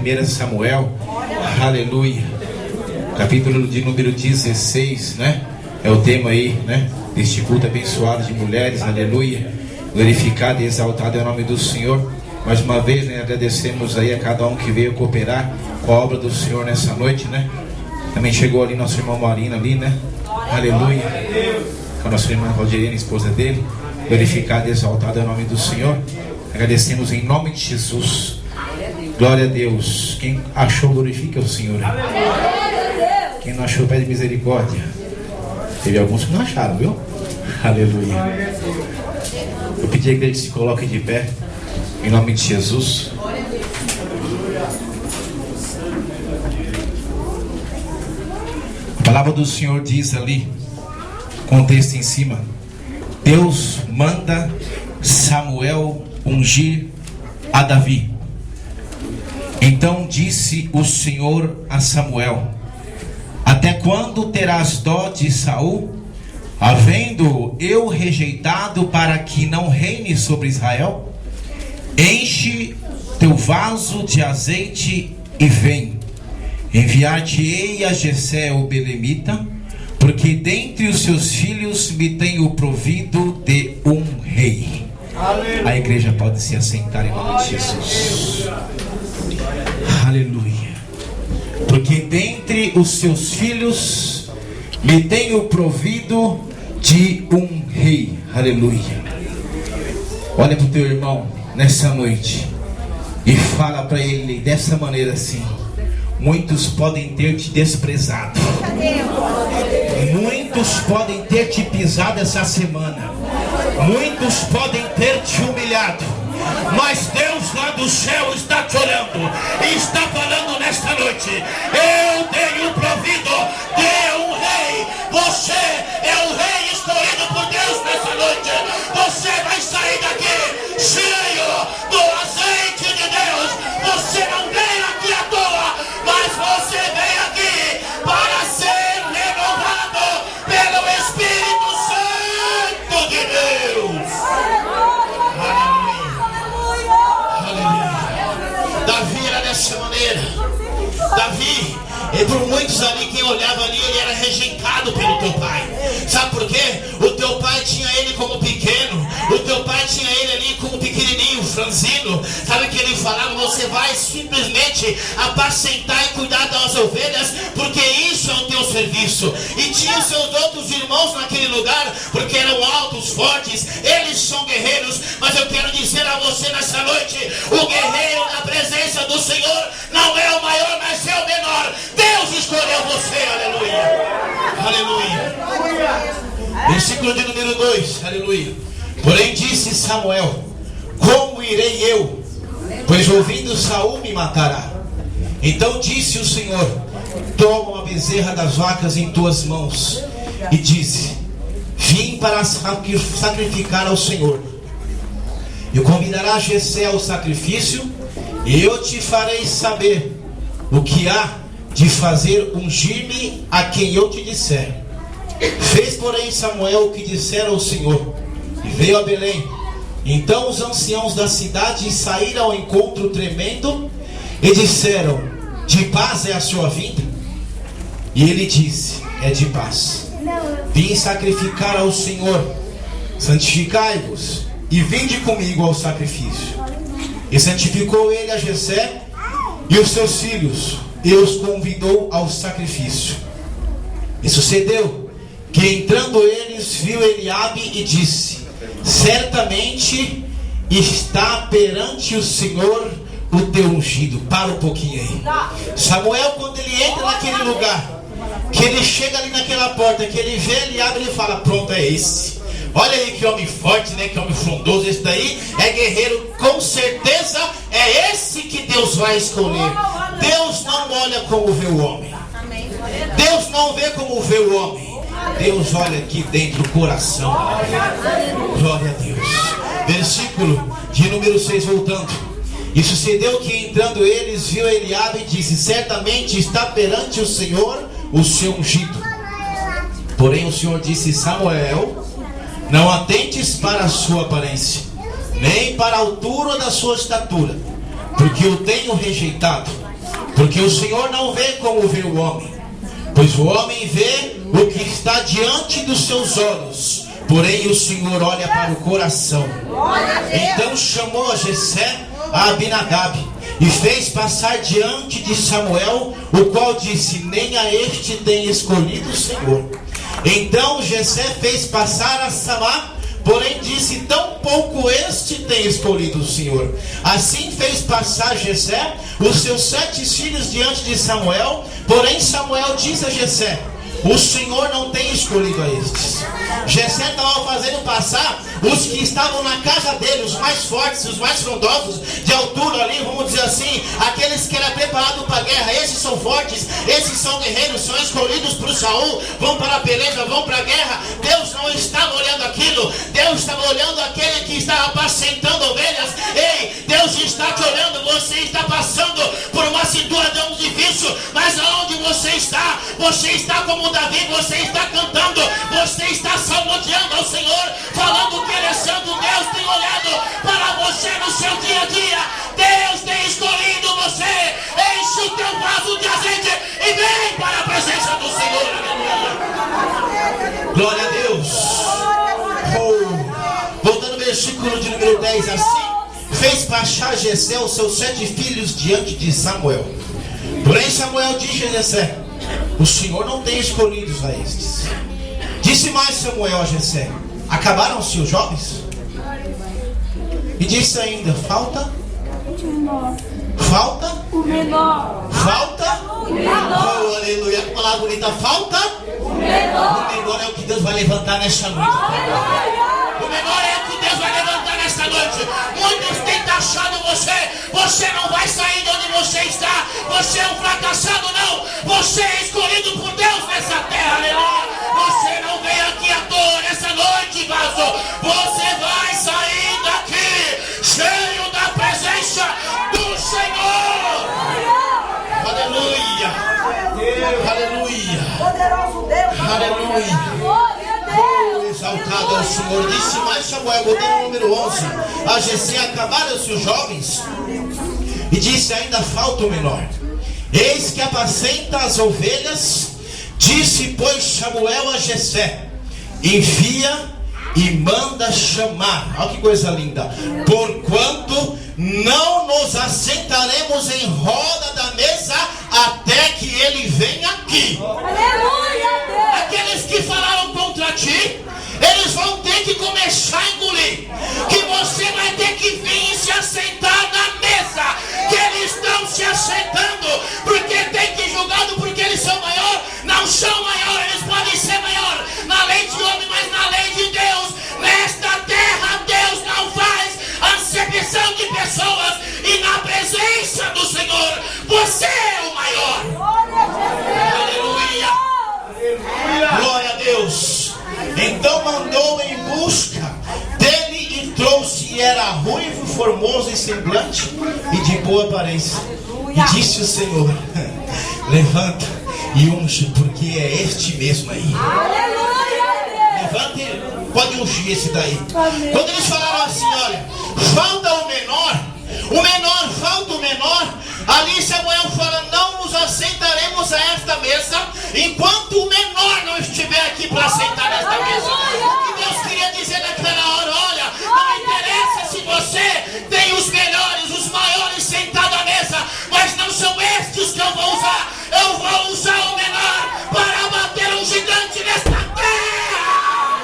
1 Samuel, aleluia, capítulo de número 16, né? É o tema aí, né? Deste culto abençoado de mulheres, aleluia. Glorificado e exaltado é o nome do Senhor. Mais uma vez, né? Agradecemos aí a cada um que veio cooperar com a obra do Senhor nessa noite, né? Também chegou ali nosso irmão Marina ali, né? Aleluia. Com a nossa irmã Valdirene, esposa dele. Glorificado e exaltado é o nome do Senhor. Agradecemos em nome de Jesus. Glória a Deus. Quem achou, glorifica o Senhor. Quem não achou, pede misericórdia. Teve alguns que não acharam, viu? Aleluia. Eu pedi a igreja que se coloque de pé em nome de Jesus. A palavra do Senhor diz ali, contexto em cima: Deus manda Samuel ungir a Davi. Então disse o Senhor a Samuel: até quando terás dó de Saul, havendo eu rejeitado para que não reine sobre Israel? Enche teu vaso de azeite e vem. Enviar-te-ei a Jessé o belemita, porque dentre os seus filhos me tenho provido de um rei. Aleluia. A igreja pode se assentar em nome de Jesus. Aleluia. Porque dentre os seus filhos me tenho provido de um rei. Aleluia. Olha para o teu irmão nessa noite e fala para ele dessa maneira assim: muitos podem ter te desprezado, muitos podem ter te pisado essa semana, muitos podem ter te humilhado, mas Deus lá do céu está te olhando e está falando nesta noite: eu tenho provido de um rei. Você é o rei escolhido por Deus nessa noite. Você vai sair daqui cheio do azeite de Deus. Você não vem aqui à toa, mas você vem aqui para ser renovado pelo Espírito Santo de Deus. Aleluia. Davi era dessa maneira. Davi, e por muitos ali, quem olhava ali, ele era rejeitado pelo teu pai. Sabe por quê? O teu pai tinha ele como pequeno. O teu pai tinha ele ali como pequenininho, franzino. Sabe o que ele falava? Você vai simplesmente apacentar e cuidar das ovelhas, porque isso é o teu serviço. E tinha os seus outros irmãos naquele lugar, porque eram altos, fortes. Eles são guerreiros. Mas eu quero dizer a você nessa noite: o guerreiro na presença do Senhor não é o maior, mas é o menor. Deus escolheu você. Aleluia. Aleluia. Versículo de número 2. Aleluia. Porém disse Samuel: como irei eu? Pois ouvindo Saul me matará. Então disse o Senhor: toma uma bezerra das vacas em tuas mãos. E disse: vim para sacrificar ao Senhor. E convidarás Jessé ao sacrifício, e eu te farei saber o que há de fazer ungir-me a quem eu te disser. Fez, porém, Samuel o que dissera ao Senhor, e veio a Belém. Então os anciãos da cidade saíram ao encontro tremendo e disseram: de paz é a sua vinda? E ele disse: é de paz. Vim sacrificar ao Senhor. Santificai-vos e vinde comigo ao sacrifício. E santificou ele a Jessé e os seus filhos, e os convidou ao sacrifício. E sucedeu que, entrando eles, viu Eliabe e disse: certamente está perante o Senhor o teu ungido. Para um pouquinho aí. Samuel, quando ele entra naquele lugar, que ele chega ali naquela porta, que ele vê Eliabe, ele fala: pronto, é esse. Olha aí que homem forte, né? Que homem frondoso. Esse daí é guerreiro, com certeza é esse que Deus vai escolher. Deus não olha como vê o homem. Deus não vê como vê o homem. Deus olha aqui dentro do coração. Glória a Deus. Versículo de número 6, voltando. E sucedeu que, entrando eles, viu Eliabe e disse: certamente está perante o Senhor o seu ungido. Porém o Senhor disse: Samuel, não atentes para a sua aparência, nem para a altura da sua estatura, porque eu tenho rejeitado. Porque o Senhor não vê como vê o homem, pois o homem vê o que está diante dos seus olhos, porém o Senhor olha para o coração. Então chamou a Jessé a Abinadab e fez passar diante de Samuel, o qual disse: nem a este tem escolhido o Senhor. Então Jessé fez passar a Samá, porém disse: tão pouco este tem escolhido o Senhor. Assim fez passar Jessé os seus 7 filhos diante de Samuel, porém Samuel disse a Jessé: o Senhor não tem escolhido a estes. Jessé estava fazendo passar os que estavam na casa dele, os mais fortes, os mais frondosos, de altura ali, vamos dizer assim, aqueles que eram preparados para a guerra. Esses são fortes, esses são guerreiros, são escolhidos por Saul, vão para a peleja, vão para a guerra. Deus não estava olhando aquilo, Deus estava olhando aquele que estava apacentando ovelhas. Ei, Deus está te olhando, você está passando por uma situação difícil, mas aonde você está? Você está como Davi, você está cantando, você está salmodiando ao Senhor, falando que Ele é santo. Deus tem olhado para você no seu dia a dia. Deus tem escolhido você. Enche o teu vaso de azeite e vem para a presença do Senhor. Aleluia. Glória a Deus. Voltando ao versículo de número 10. Assim fez passar Jessé os seus 7 filhos diante de Samuel. Porém Samuel disse a Jessé: o Senhor não tem escolhido a estes. Disse mais Samuel a Jessé: acabaram-se os jovens? E disse ainda: falta o menor. Falta o menor. Oh, aleluia. Que palavra bonita. Falta o menor. O menor é o que Deus vai levantar nesta noite. O menor é o que Deus vai levantar nesta noite. Muitos têm taxado você não vai sair de onde você está. Você é um fracassado, não. Você é escolhido por Deus nessa terra, aleluia. Você não veio aqui à toa nessa noite, vaso. Você vai sair daqui cheio da presença do Senhor. Aleluia. Aleluia. Poderoso Deus. Aleluia. Exaltado ao Senhor. Disse mais Samuel, botando o número 11, a Jessé: acabaram-se os jovens? E disse ainda: falta o menor. Eis que apacenta as ovelhas. Disse pois Samuel a Jessé: envia e manda chamar. Olha que coisa linda. Porquanto não nos assentaremos em roda da mesa até que ele venha aqui. Aleluia, Deus. Aqueles que falaram contra ti, eles vão ter que começar a engolir. Que você vai ter que vir e se assentar na mesa. Que eles estão se assentando porque tem que julgado porque eles são maior. Não são maior, eles podem ser maior na lei de homem, mas na lei de Deus. Nesta terra Deus não faz acepção de pessoas. E na presença do Senhor você é o maior. Aleluia. Glória a Deus. Então mandou em busca dele e trouxe, e era ruivo, formoso e semblante e de boa aparência. E disse o Senhor: levanta e unge, porque é este mesmo aí. Levanta e pode ungir esse daí. Quando eles falaram assim: olha, falta o menor, falta o menor. Ali Samuel fala: não nos assentaremos a esta mesa enquanto o menor não estiver aqui para sentar nesta mesa. O que Deus queria dizer naquela hora: olha, não interessa se você tem os melhores, os maiores sentados à mesa, mas não são estes que eu vou usar. Eu vou usar o menor para bater um gigante nesta terra.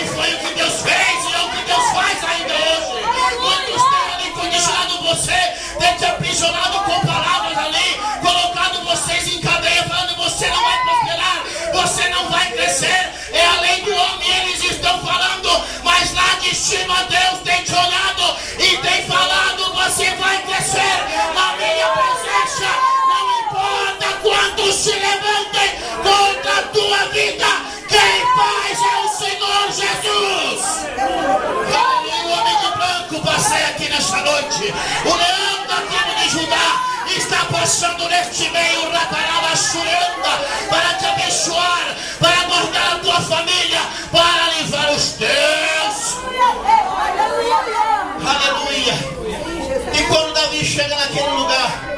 E foi o que Deus fez e é o que Deus faz ainda hoje. Muitos têm ali condicionado você, tem te aprisionado com palavras ali, colocado vocês em cadeia, falando: você não vai prosperar, você não vai crescer. É a lei do homem, eles estão falando, mas lá de cima Deus tem te olhado e tem falado: você vai crescer na minha presença. Não importa quantos se levantem contra a tua vida, quem faz é o Senhor Jesus. Aleluia. O homem de branco passei aqui nesta noite. O leão da tribo de Judá está passando neste meio, Raparaba Surenda, para te abençoar, para guardar a tua família, para livrar os teus. Aleluia. E quando Davi chega naquele lugar,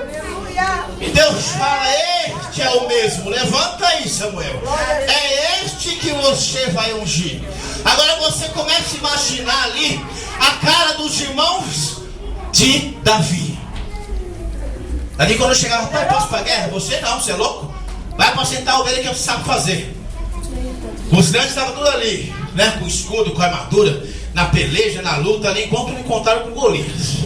E Deus fala: este é o mesmo. Levanta aí, Samuel. É este que você vai ungir. Agora você começa a imaginar ali a cara dos irmãos de Davi. Ali quando eu chegava: pai, posso ir pra guerra? Você não, você é louco? Vai apacentar a ovelha que você sabe fazer. Os grandes estavam tudo ali, né? Com escudo, com armadura, na peleja, na luta ali, enquanto não encontraram com Golias.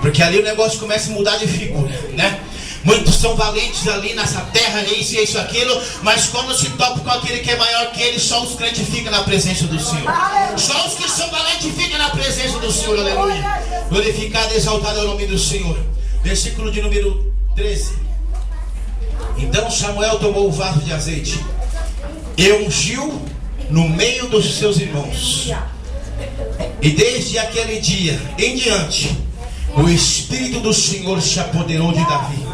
Porque ali o negócio começa a mudar de figura, né? Muitos são valentes ali nessa terra, isso, aquilo. Mas quando se topa com aquele que é maior que ele, só os crentes ficam na presença do Senhor. Só os que são valentes ficam na presença do Senhor, aleluia. Glorificado e exaltado é o nome do Senhor. Versículo de número 13. Então Samuel tomou o vaso de azeite e ungiu no meio dos seus irmãos. E desde aquele dia em diante, o Espírito do Senhor se apoderou de Davi.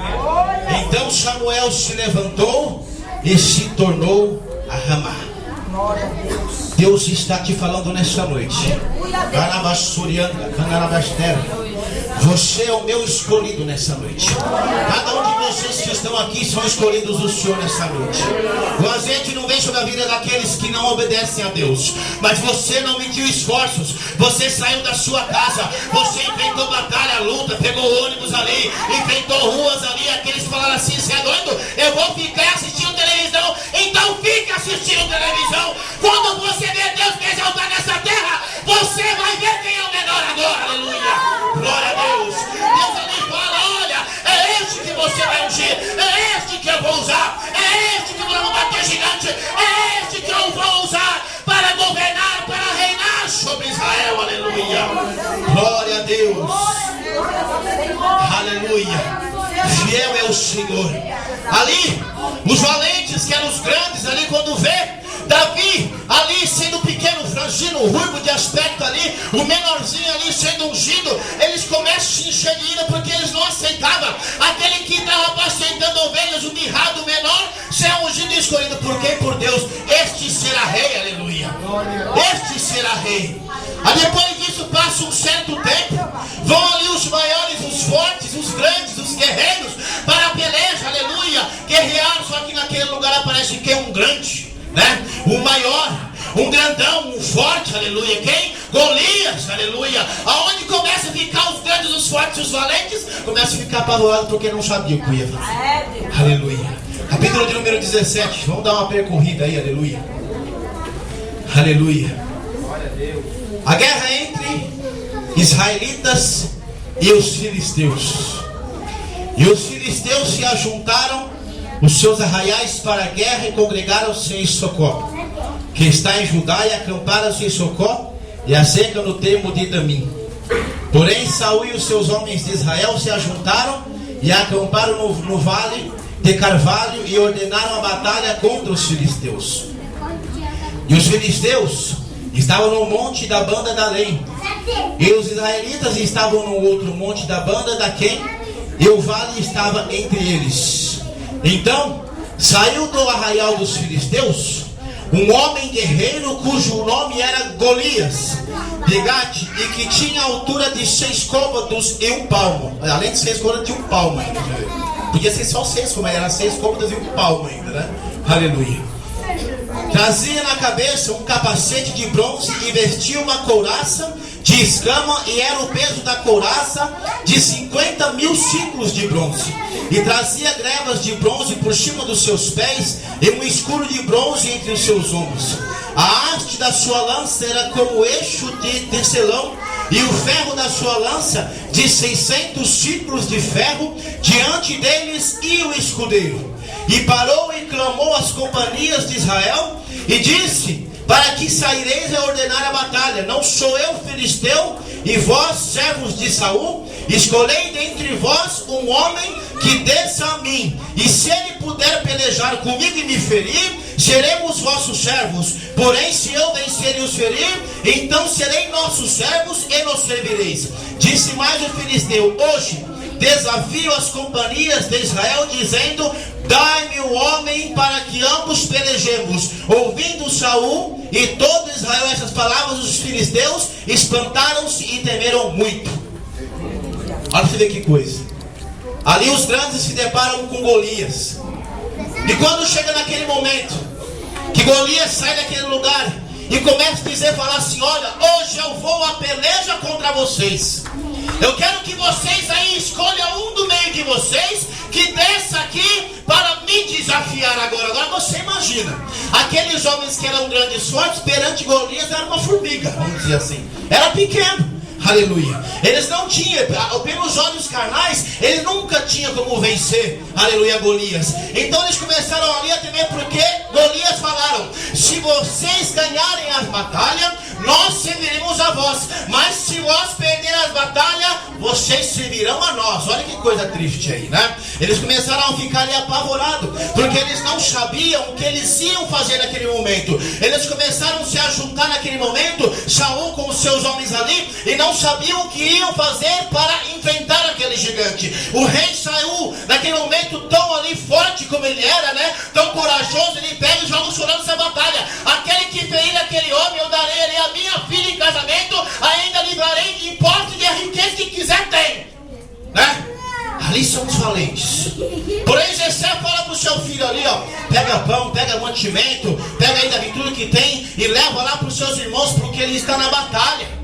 Então Samuel se levantou e se tornou a Ramá. Deus está te falando nessa noite. Você é o meu escolhido nessa noite. Cada um de vocês que estão aqui são escolhidos do Senhor nessa noite. O azeite não vem sobre a vida daqueles que não obedecem a Deus. Mas você não mediu esforços. Você saiu da sua casa. Você enfrentou batalha, luta, pegou ônibus ali, enfrentou ruas ali. Aqueles falaram assim: você é doido? Eu vou ficar assistindo televisão. Então fica assistindo televisão. Quando você vê Deus me exaltar nessa terra, você vai ver quem é o menor agora. Aleluia. Glória a Deus. Deus ali fala: olha, é este que você vai ungir, é este que eu vou usar, é este que eu vou bater gigante, é este que eu vou usar para governar, para reinar sobre Israel. Aleluia. Glória a Deus. Aleluia. Fiel é o Senhor. Ali, os valentes, que eram os grandes, ali quando vê Davi ali sendo pequeno, franzino, ruivo de aspecto ali, o menorzinho ali sendo ungido, eles começam a se encher de ira, porque eles não aceitavam aquele que estava apacentando ovelhas, o mirrado menor, ser ungido e escolhido. Por quê? Por Deus. Este será rei, aleluia. Este será rei. Aí depois disso passa um certo tempo, vão ali os maiores, os fortes, os grandes, os guerreiros para a peleja, aleluia, guerrear. Só que naquele lugar aparece quem? Um grande, né? O maior, um grandão, um forte, aleluia. Quem? Golias, aleluia. Aonde começa a ficar os grandes, os fortes, os valentes, começa a ficar apavorado porque não sabia o que ia fazer. Aleluia. Capítulo de número 17. Vamos dar uma percorrida aí, aleluia. Aleluia. A guerra entre israelitas e os filisteus. E os filisteus se ajuntaram os seus arraiais para a guerra e congregaram-se em Socó, que está em Judá, e acamparam-se em Socó e acerca no termo de Damim. Porém Saul e os seus homens de Israel se ajuntaram e acamparam no vale de Carvalho e ordenaram a batalha contra os filisteus. E os filisteus estavam no monte da banda da Além, e os israelitas estavam no outro monte da banda da Quem, e o vale estava entre eles. Então saiu do arraial dos filisteus um homem guerreiro cujo nome era Golias de Gate, e que tinha a altura de 6 côvados e 1 palmo. Além de 6 côvados, tinha 1 palmo ainda. Podia ser só 6, como era 6 côvados e 1 palmo ainda, né? Aleluia. Trazia na cabeça um capacete de bronze e vestia uma couraça de escama, e era o peso da couraça de 50.000 ciclos de bronze. E trazia grevas de bronze por cima dos seus pés e um escudo de bronze entre os seus ombros. A haste da sua lança era como eixo de tecelão, e o ferro da sua lança de 600 ciclos de ferro. Diante deles ia o escudeiro. E parou e clamou às companhias de Israel e disse: para que saireis a ordenar a batalha? Não sou eu filisteu, e vós, servos de Saul? Escolhei dentre vós um homem que desça a mim, e se ele puder pelejar comigo e me ferir, seremos vossos servos. Porém, se eu vencer e os ferir, então serei nossos servos e nos servireis. Disse mais o filisteu: hoje desafio as companhias de Israel, dizendo: dai-me o homem para que ambos pelejemos. Ouvindo Saul e todo Israel essas palavras, os filisteus espantaram-se e temeram muito. Olha pra você ver que coisa. Ali os grandes se deparam com Golias. E quando chega naquele momento que Golias sai daquele lugar e começa a dizer, falar assim: olha, hoje eu vou a peleja contra vocês. Eu quero que vocês aí escolham um do meio de vocês que desça aqui para me desafiar agora. Agora você imagina, aqueles homens que eram grandes fortes perante Golias era uma formiga, vamos dizer assim. Era pequeno. Aleluia. Eles não tinham, pelos olhos carnais, eles nunca tinham como vencer, aleluia, Golias. Então eles começaram ali a temer, porque Golias falaram: se vocês ganharem as batalhas, nós serviremos a vós, mas se vós perderem as batalhas, vocês servirão a nós. Olha que coisa triste aí, né? Eles começaram a ficar ali apavorados, porque eles não sabiam o que eles iam fazer naquele momento. Eles começaram a se ajuntar naquele momento, Saul com os seus homens ali, e não sabiam o que iam fazer para enfrentar aquele gigante. O rei Saul, naquele momento tão ali forte como ele era, né? Tão corajoso, ele pega e joga chorando essa batalha: aquele que ferir aquele homem, eu darei ali a minha filha em casamento, ainda livrarei de impostos e de riqueza que quiser tem, né? Ali são os valentes. Porém Jessé fala para o seu filho ali, ó: pega pão, pega mantimento, pega aí Davi tudo que tem e leva lá para os seus irmãos, porque ele está na batalha.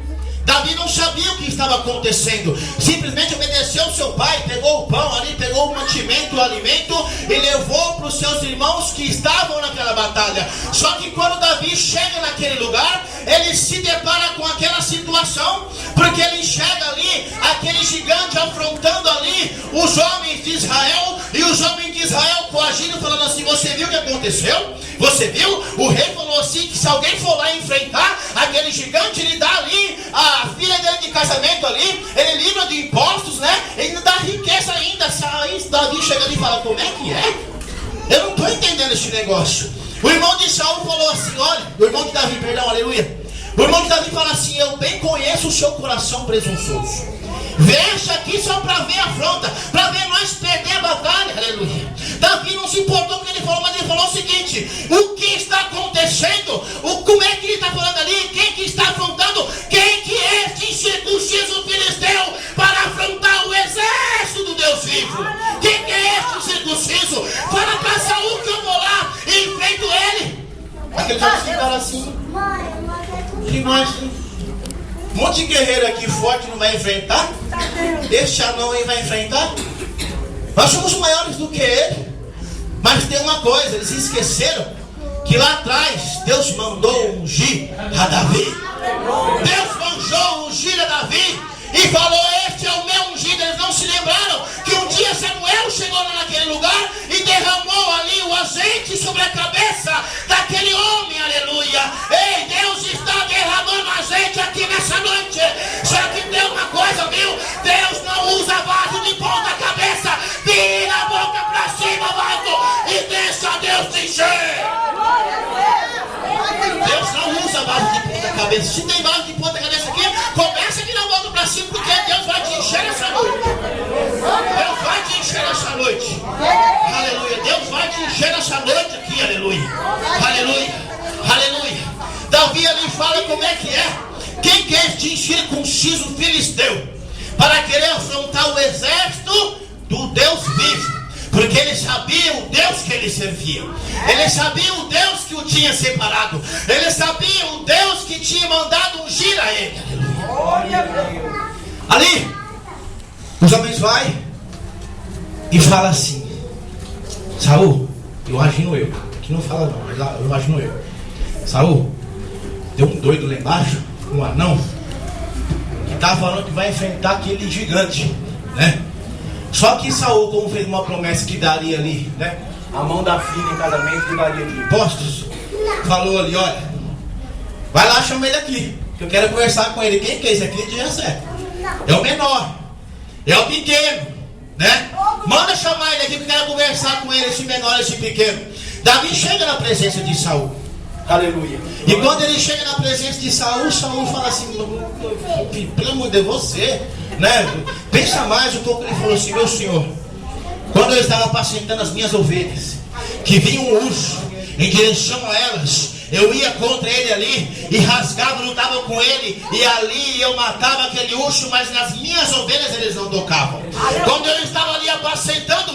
Davi não sabia o que estava acontecendo, simplesmente obedeceu ao seu pai, pegou o pão ali, pegou o mantimento, o alimento e levou para os seus irmãos que estavam naquela batalha. Só que quando Davi chega naquele lugar, ele se depara com aquela situação, porque ele enxerga ali aquele gigante afrontando ali os homens de Israel, e os homens de Israel coagindo, falando assim: você viu o que aconteceu? Você viu? O rei falou assim, que se alguém for lá enfrentar aquele gigante, ele dá ali a filha dele de casamento ali, ele livra de impostos, né? Ele dá riqueza ainda. Aí Davi chega ali e fala: como é que é? Eu não estou entendendo esse negócio. O irmão de Saul falou assim, olha, o irmão de Davi, perdão, aleluia. O irmão de Davi fala assim: eu bem conheço o seu coração presunçoso. Veja aqui só para ver a afronta, para ver nós perder a batalha, aleluia. Davi não se importou com o que ele falou, mas ele falou o seguinte: o que está acontecendo? Como é que ele está falando ali? Quem que está afrontando? Quem que é este incircunciso filisteu para afrontar o exército do Deus vivo? Quem que é este incircunciso? Fala para Saul que eu vou lá e enfrento ele. Aqueles homens ficaram assim: que nós, um monte de guerreiro aqui forte não vai enfrentar? Este anão aí vai enfrentar? Nós somos maiores do que ele. Mas tem uma coisa, eles esqueceram que lá atrás Deus mandou ungir a Davi. Deus mandou ungir a Davi e falou: este é o meu ungido. Eles não se lembraram que um dia Samuel chegou lá naquele lugar e derramou ali o azeite sobre a cabeça daquele homem, aleluia. Ei, Deus está derramando azeite aqui nessa noite. Só que tem uma coisa, viu? Deus não usa vaso de ponta cabeça. Vira a boca pra cima, vaso, e deixa Deus te encher. Deus não usa vaso de ponta cabeça. Se tem vaso de ponta cabeça aqui, começa aqui na boca pra cima, porque Deus vai te encher essa noite. Deus vai te encher essa noite. Aleluia. Deus vai te encher essa noite aqui, aleluia. Aleluia. Aleluia. Davi ali fala como é que é. Quem quer este incircunciso filisteu para querer afrontar o exército do Deus vivo? Porque ele sabia o Deus que ele servia. Ele sabia o Deus que o tinha separado. Ele sabia o Deus que tinha mandado ungir a ele. Ali, os homens vai e fala assim: Saul, eu imagino eu, que não fala não, mas eu imagino eu. Saul, tem um doido lá embaixo, um anão, que tá falando que vai enfrentar aquele gigante, né? Só que Saul, como fez uma promessa que daria ali, né, a mão da filha em casamento, que daria de impostos, falou ali: olha, vai lá, chama ele aqui, que eu quero conversar com ele. Quem que é esse aqui? De Jessé. É o menor, é o pequeno, né? Manda chamar ele aqui, que eu quero conversar com ele, esse menor, esse pequeno. Davi chega na presença de Saul, aleluia. E quando ele chega na presença de Saul, Saul fala assim: pelo amor de você, né? Pensa mais um pouco. Ele falou assim: meu senhor, quando eu estava apacentando as minhas ovelhas, que vinha um urso em direção a elas, eu ia contra ele ali e rasgava, lutava com ele, e ali eu matava aquele urso, mas nas minhas ovelhas eles não tocavam. Quando eu estava ali apacentando